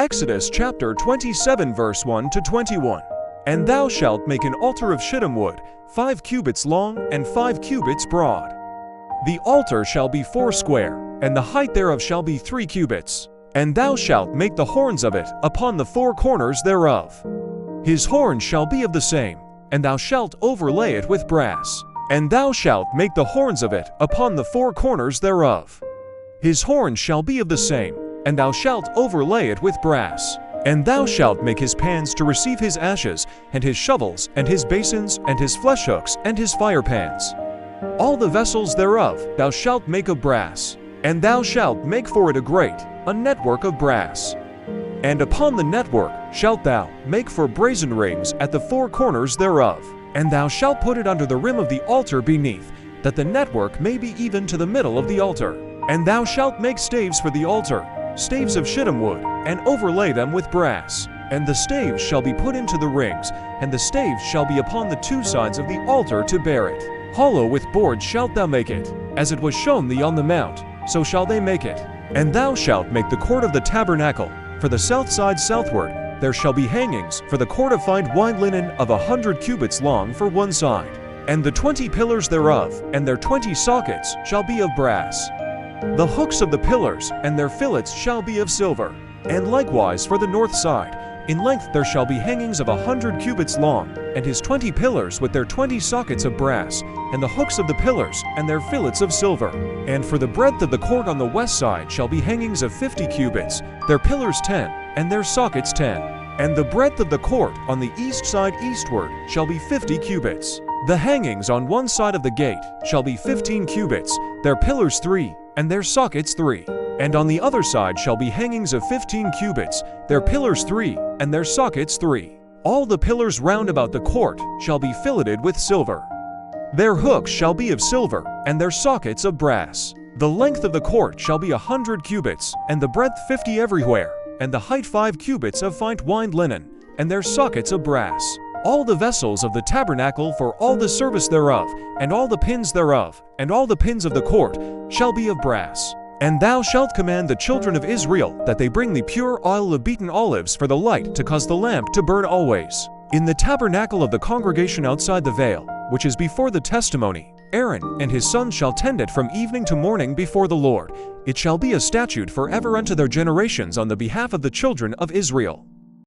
Exodus chapter 27 verse 1 to 21. And thou shalt make an altar of shittim wood, 5 cubits long and 5 cubits broad. The altar shall be 4 square, and the height thereof shall be 3 cubits. And thou shalt make the horns of it upon the 4 corners thereof. His horns shall be of the same, and thou shalt overlay it with brass. And thou shalt make the horns of it upon the 4 corners thereof. His horns shall be of the same, and thou shalt overlay it with brass. And thou shalt make his pans to receive his ashes, and his shovels, and his basins, and his flesh hooks, and his fire pans. All the vessels thereof thou shalt make of brass. And thou shalt make for it a grate, a network of brass. And upon the network shalt thou make for brazen rings at the 4 corners thereof. And thou shalt put it under the rim of the altar beneath, that the network may be even to the middle of the altar. And thou shalt make staves for the altar, staves of shittim wood, and overlay them with brass. And the staves shall be put into the rings, and the staves shall be upon the 2 sides of the altar to bear it. Hollow with boards shalt thou make it, as it was shown thee on the mount, so shall they make it. And thou shalt make the court of the tabernacle. For the south side southward there shall be hangings for the court of fine wine linen of 100 cubits long for one side. And the 20 pillars thereof, and their 20 sockets, shall be of brass. The hooks of the pillars and their fillets shall be of silver. And likewise for the north side, in length there shall be hangings of 100 cubits long, and his 20 pillars with their 20 sockets of brass, and the hooks of the pillars and their fillets of silver. And for the breadth of the court on the west side shall be hangings of 50 cubits, their pillars 10, and their sockets 10. And the breadth of the court on the east side eastward shall be 50 cubits. The hangings on one side of the gate shall be 15 cubits, their pillars 3, and their sockets 3. And on the other side shall be hangings of 15 cubits, their pillars 3, and their sockets 3. All the pillars round about the court shall be filleted with silver. Their hooks shall be of silver, and their sockets of brass. The length of the court shall be 100 cubits, and the breadth 50 everywhere, and the height 5 cubits of fine wine linen, and their sockets of brass. All the vessels of the tabernacle for all the service thereof, and all the pins thereof, and all the pins of the court, shall be of brass. And thou shalt command the children of Israel that they bring thee pure oil of beaten olives for the light to cause the lamp to burn always. In the tabernacle of the congregation outside the veil, which is before the testimony, Aaron and his sons shall tend it from evening to morning before the Lord. It shall be a statute forever unto their generations on the behalf of the children of Israel.